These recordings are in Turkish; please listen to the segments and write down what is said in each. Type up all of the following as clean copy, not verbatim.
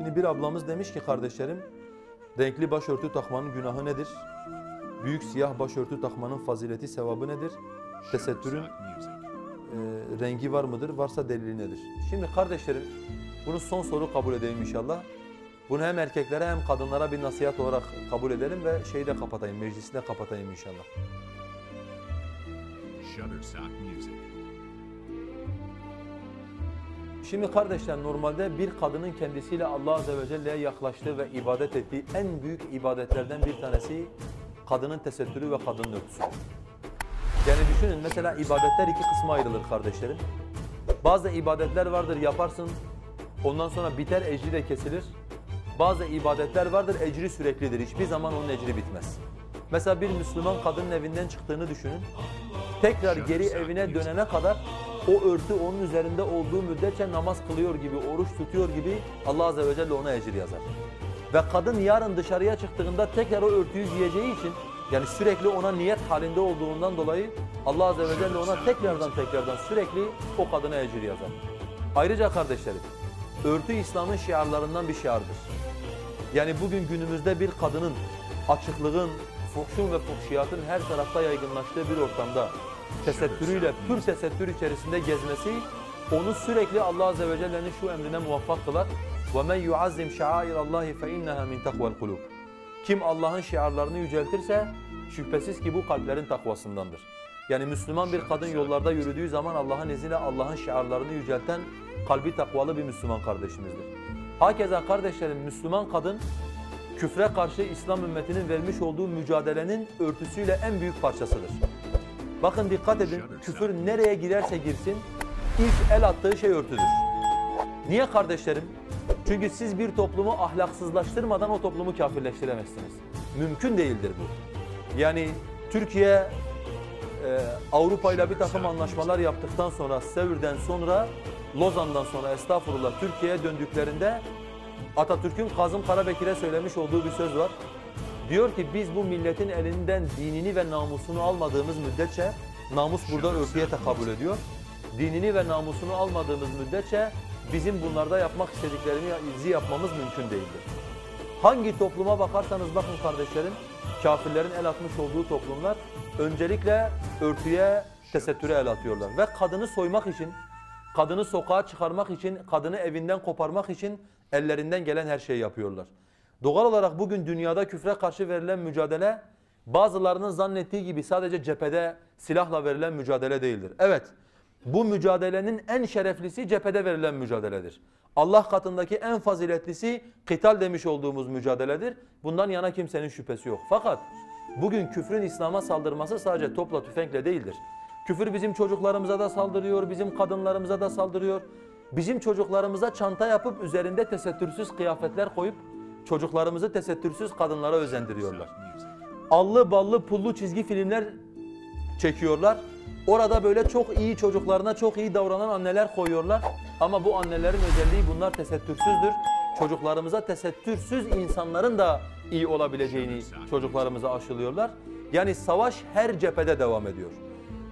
Şimdi bir ablamız demiş ki kardeşlerim, renkli başörtü takmanın günahı nedir? Büyük siyah başörtü takmanın fazileti, sevabı nedir? Tesettürün rengi var mıdır? Varsa delili nedir? Şimdi kardeşlerim, bunu son soru kabul edelim inşallah. Bunu hem erkeklere hem kadınlara bir nasihat olarak kabul edelim ve şeyi de kapatayım, meclisi de kapatayım inşallah. Şimdi kardeşler, normalde bir kadının kendisiyle Allah Azze ve Celle'ye yaklaştığı ve ibadet ettiği en büyük ibadetlerden bir tanesi kadının tesettürü ve kadının örtüsü. Yani düşünün, mesela ibadetler iki kısma ayrılır kardeşlerim. Bazı ibadetler vardır, yaparsın, ondan sonra biter, ecri de kesilir. Bazı ibadetler vardır, ecri süreklidir, hiçbir zaman onun ecri bitmez. Mesela bir Müslüman kadının evinden çıktığını düşünün. Tekrar geri evine dönene kadar o örtü onun üzerinde olduğu müddetçe namaz kılıyor gibi, oruç tutuyor gibi Allah Azze ve Celle ona ecir yazar. Ve kadın yarın dışarıya çıktığında tekrar o örtüyü giyeceği için, yani sürekli ona niyet halinde olduğundan dolayı Allah Azze ve Celle ona tekrardan sürekli o kadına ecir yazar. Ayrıca kardeşlerim, örtü İslam'ın şiarlarından bir şiardır. Yani bugün günümüzde bir kadının açıklığın, fuhşun ve fuhşiyatın her tarafta yaygınlaştığı bir ortamda tesettürüyle, pür tesettür içerisinde gezmesi onu sürekli Allah Azze ve Celle'nin şu emrine muvaffak kılar. وَمَنْ يُعَزِّمْ شَعَائِرَ اللّٰهِ فَاِنَّهَا مِنْ تَقْوَى الْقُلُوبِ. Kim Allah'ın şiarlarını yüceltirse şüphesiz ki bu kalplerin takvasındandır. Yani Müslüman bir kadın yollarda yürüdüğü zaman Allah'ın izniyle Allah'ın şiarlarını yücelten kalbi takvalı bir Müslüman kardeşimizdir. Hakeza kardeşlerim, Müslüman kadın küfre karşı İslam ümmetinin vermiş olduğu mücadelenin örtüsüyle en büyük parçasıdır. Bakın dikkat edin, küfür nereye girerse girsin ilk el attığı şey örtüdür. Niye kardeşlerim? Çünkü siz bir toplumu ahlaksızlaştırmadan o toplumu kafirleştiremezsiniz. Mümkün değildir bu. Yani Türkiye Avrupa ile bir takım anlaşmalar yaptıktan sonra, Sevr'den sonra, Lozan'dan sonra estağfurullah Türkiye'ye döndüklerinde Atatürk'ün Kazım Karabekir'e söylemiş olduğu bir söz var. Diyor ki biz bu milletin elinden dinini ve namusunu almadığımız müddetçe, namus burada örtüye tekabül ediyor. Dinini ve namusunu almadığımız müddetçe bizim bunlarda yapmak istediklerimizi yapmamız mümkün değildir. Hangi topluma bakarsanız bakın kardeşlerim, kafirlerin el atmış olduğu toplumlar öncelikle örtüye, tesettüre el atıyorlar. Ve kadını soymak için, kadını sokağa çıkarmak için, kadını evinden koparmak için ellerinden gelen her şeyi yapıyorlar. Doğal olarak bugün dünyada küfre karşı verilen mücadele bazılarının zannettiği gibi sadece cephede silahla verilen mücadele değildir. Evet, bu mücadelenin en şereflisi cephede verilen mücadeledir. Allah katındaki en faziletlisi kıtal demiş olduğumuz mücadeledir. Bundan yana kimsenin şüphesi yok. Fakat bugün küfrün İslam'a saldırması sadece topla tüfekle değildir. Küfür bizim çocuklarımıza da saldırıyor, bizim kadınlarımıza da saldırıyor. Bizim çocuklarımıza çanta yapıp üzerinde tesettürsüz kıyafetler koyup çocuklarımızı tesettürsüz kadınlara özendiriyorlar. Allı ballı pullu çizgi filmler çekiyorlar. Orada böyle çok iyi çocuklarına çok iyi davranan anneler koyuyorlar. Ama bu annelerin özelliği bunlar tesettürsüzdür. Çocuklarımıza tesettürsüz insanların da iyi olabileceğini çocuklarımıza aşılıyorlar. Yani savaş her cephede devam ediyor.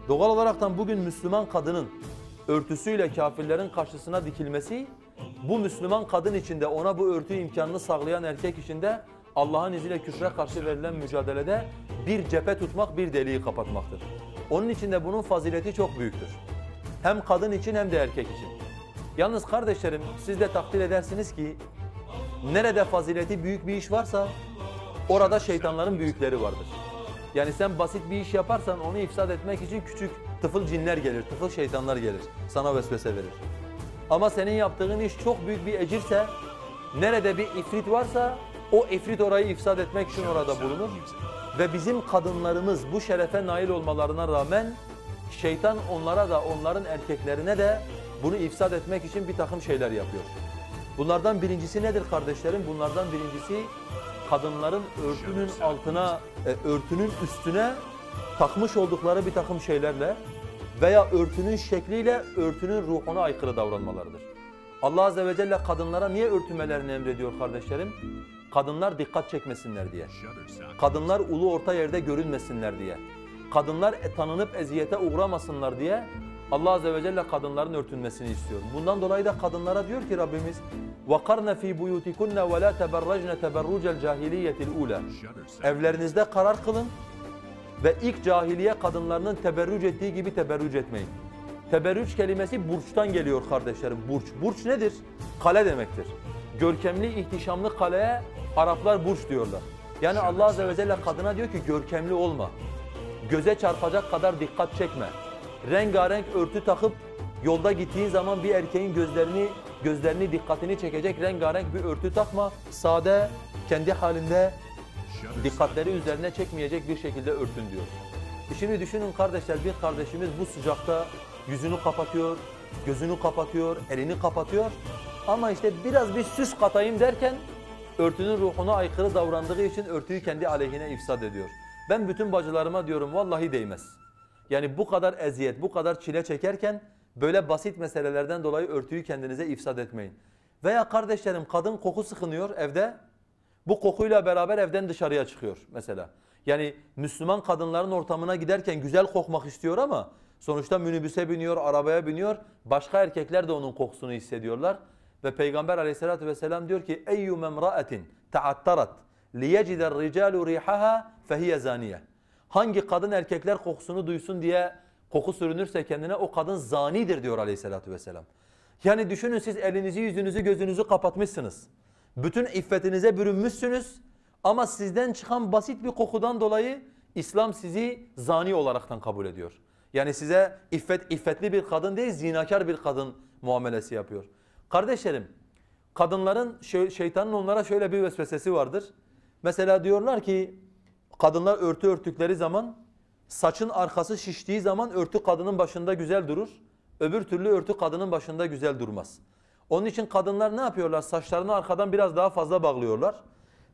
Doğal olaraktan bugün Müslüman kadının örtüsüyle kafirlerin karşısına dikilmesi, bu Müslüman kadın içinde ona bu örtü imkanını sağlayan erkek içinde Allah'ın izniyle küfre karşı verilen mücadelede bir cephe tutmak, bir deliği kapatmaktır. Onun için de bunun fazileti çok büyüktür. Hem kadın için hem de erkek için. Yalnız kardeşlerim, siz de takdir edersiniz ki nerede fazileti büyük bir iş varsa orada şeytanların büyükleri vardır. Yani sen basit bir iş yaparsan onu ifsad etmek için küçük tıfıl cinler gelir, tıfıl şeytanlar gelir. Sana vesvese verir. Ama senin yaptığın iş çok büyük bir ecirse, nerede bir ifrit varsa o ifrit orayı ifsad etmek için orada bulunur. Ve bizim kadınlarımız bu şerefe nail olmalarına rağmen şeytan onlara da onların erkeklerine de bunu ifsad etmek için bir takım şeyler yapıyor. Bunlardan birincisi nedir kardeşlerim? Bunlardan birincisi kadınların örtünün altına, örtünün üstüne takmış oldukları bir takım şeylerle veya örtünün şekliyle örtünün ruhuna aykırı davranmalarıdır. Allah Azze ve Celle kadınlara niye örtünmelerini emrediyor kardeşlerim? Kadınlar dikkat çekmesinler diye. Kadınlar ulu orta yerde görünmesinler diye. Kadınlar tanınıp eziyete uğramasınlar diye Allah Azze ve Celle kadınların örtünmesini istiyor. Bundan dolayı da kadınlara diyor ki Rabbimiz وَقَرْنَ ف۪ي بُيُوتِكُنَّ وَلَا تَبَرَّجْنَ تَبَرُّجَ الْجَاهِلِيَّةِ الْعُولَى Evlerinizde karar kılın ve ilk cahiliye kadınlarının teberrüc ettiği gibi teberrüc etmeyin. Teberrüc kelimesi burçtan geliyor kardeşlerim. Burç. Burç nedir? Kale demektir. Görkemli, ihtişamlı kaleye Araplar burç diyorlar. Yani Allah Azze ve Celle kadına diyor ki görkemli olma. Göze çarpacak kadar dikkat çekme. Rengarenk örtü takıp yolda gittiğin zaman bir erkeğin gözlerini dikkatini çekecek rengarenk bir örtü takma. Sade, kendi halinde dikkatleri üzerine çekmeyecek bir şekilde örtün diyor. Şimdi düşünün kardeşler, bir kardeşimiz bu sıcakta yüzünü kapatıyor, gözünü kapatıyor, elini kapatıyor. Ama işte biraz bir süs katayım derken örtünün ruhuna aykırı davrandığı için örtüyü kendi aleyhine ifsad ediyor. Ben bütün bacılarıma diyorum vallahi değmez. Yani bu kadar eziyet, bu kadar çile çekerken böyle basit meselelerden dolayı örtüyü kendinize ifsad etmeyin. Veya kardeşlerim kadın koku sıkınıyor evde. Bu kokuyla beraber evden dışarıya çıkıyor mesela. Yani Müslüman kadınların ortamına giderken güzel kokmak istiyor ama sonuçta minibüse biniyor, arabaya biniyor. Başka erkekler de onun kokusunu hissediyorlar. Ve Peygamber aleyhissalatu vesselam diyor ki اَيُّمَ امْرَأَةٍ تَعَطَّرَتْ لِيَجِدَ الرِّجَالُ رِيحَهَا فَهِيَ زَانِيَةٌ Hangi kadın erkekler kokusunu duysun diye koku sürünürse kendine o kadın zanidir diyor aleyhissalatu vesselam. Yani düşünün siz elinizi, yüzünüzü, gözünüzü kapatmışsınız. Bütün iffetinize bürünmüşsünüz ama sizden çıkan basit bir kokudan dolayı İslam sizi zani olaraktan kabul ediyor. Yani size iffetli bir kadın değil, zinakar bir kadın muamelesi yapıyor. Kardeşlerim, kadınların şeytanın onlara şöyle bir vesvesesi vardır. Mesela diyorlar ki kadınlar örtü örttükleri zaman saçın arkası şiştiği zaman örtü kadının başında güzel durur. Öbür türlü örtü kadının başında güzel durmaz. Onun için kadınlar ne yapıyorlar? Saçlarını arkadan biraz daha fazla bağlıyorlar.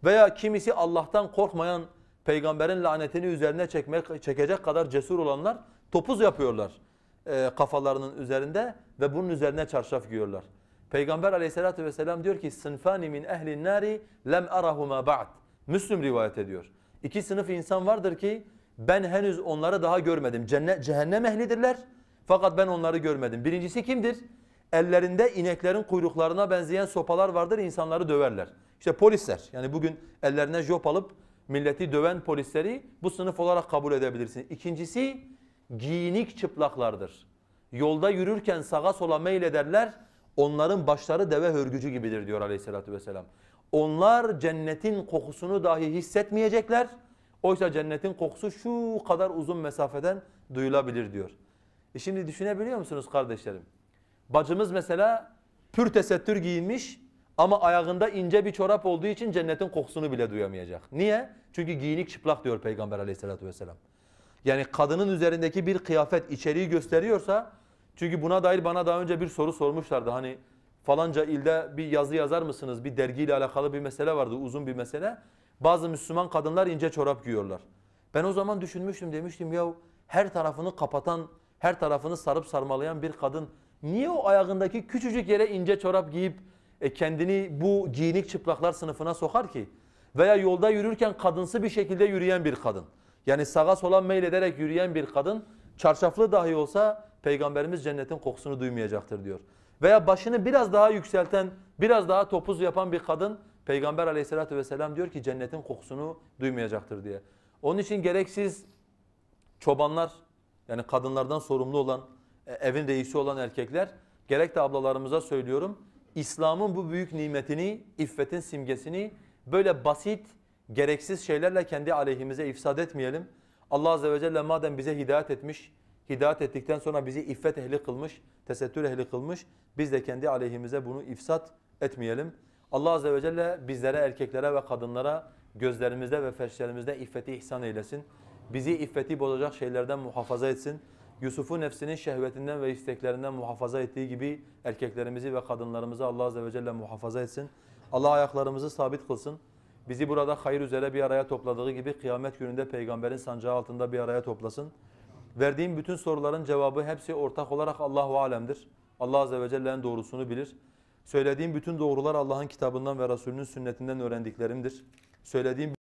Veya kimisi Allah'tan korkmayan, peygamberin lanetini üzerine çekecek kadar cesur olanlar topuz yapıyorlar kafalarının üzerinde ve bunun üzerine çarşaf giyiyorlar. Peygamber aleyhissalatu vesselam diyor ki sınfani min ehlin nari lem arahuma ba'd. Müslüm rivayet ediyor. İki sınıf insan vardır ki ben henüz onları daha görmedim. Cehennem ehlidirler fakat ben onları görmedim. Birincisi kimdir? Ellerinde ineklerin kuyruklarına benzeyen sopalar vardır, insanları döverler. İşte polisler. Yani bugün ellerine jop alıp milleti döven polisleri bu sınıf olarak kabul edebilirsin. İkincisi giyinik çıplaklardır. Yolda yürürken sağa sola meylederler. Onların başları deve hörgücü gibidir diyor aleyhissalatü vesselam. Onlar cennetin kokusunu dahi hissetmeyecekler. Oysa cennetin kokusu şu kadar uzun mesafeden duyulabilir diyor. Şimdi düşünebiliyor musunuz kardeşlerim? Bacımız mesela pür tesettür giyinmiş ama ayağında ince bir çorap olduğu için cennetin kokusunu bile duyamayacak. Niye? Çünkü giyinik çıplak diyor Peygamber aleyhissalatü vesselam. Yani kadının üzerindeki bir kıyafet içeriği gösteriyorsa, çünkü buna dair bana daha önce bir soru sormuşlardı. Hani falanca ilde bir yazı yazar mısınız? Bir dergiyle alakalı bir mesele vardı, uzun bir mesele. Bazı Müslüman kadınlar ince çorap giyiyorlar. Ben o zaman düşünmüştüm, demiştim ya her tarafını kapatan, her tarafını sarıp sarmalayan bir kadın niye o ayağındaki küçücük yere ince çorap giyip kendini bu giyinik çıplaklar sınıfına sokar ki? Veya yolda yürürken kadınsı bir şekilde yürüyen bir kadın. Yani sağa sola meylederek yürüyen bir kadın çarşaflı dahi olsa Peygamberimiz cennetin kokusunu duymayacaktır diyor. Veya başını biraz daha yükselten, biraz daha topuz yapan bir kadın Peygamber aleyhissalatü vesselam diyor ki cennetin kokusunu duymayacaktır diye. Onun için gereksiz çobanlar, yani kadınlardan sorumlu olan, evin reisi olan erkekler, gerek de ablalarımıza söylüyorum, İslam'ın bu büyük nimetini, iffetin simgesini böyle basit, gereksiz şeylerle kendi aleyhimize ifsad etmeyelim. Allah Azze ve Celle madem bize hidayet etmiş, hidayet ettikten sonra bizi iffet ehli kılmış, tesettür ehli kılmış, biz de kendi aleyhimize bunu ifsad etmeyelim. Allah Azze ve Celle bizlere, erkeklere ve kadınlara gözlerimizde ve ferçlerimizde iffeti ihsan eylesin. Bizi iffeti bozacak şeylerden muhafaza etsin. Yusuf'u nefsinin şehvetinden ve isteklerinden muhafaza ettiği gibi erkeklerimizi ve kadınlarımızı Allah Azze ve Celle muhafaza etsin. Allah ayaklarımızı sabit kılsın. Bizi burada hayır üzere bir araya topladığı gibi kıyamet gününde Peygamberin sancağı altında bir araya toplasın. Verdiğim bütün soruların cevabı hepsi ortak olarak Allahu alemdir. Allah Azze ve Celle'nin doğrusunu bilir. Söylediğim bütün doğrular Allah'ın kitabından ve Resulünün sünnetinden öğrendiklerimdir. Söylediğim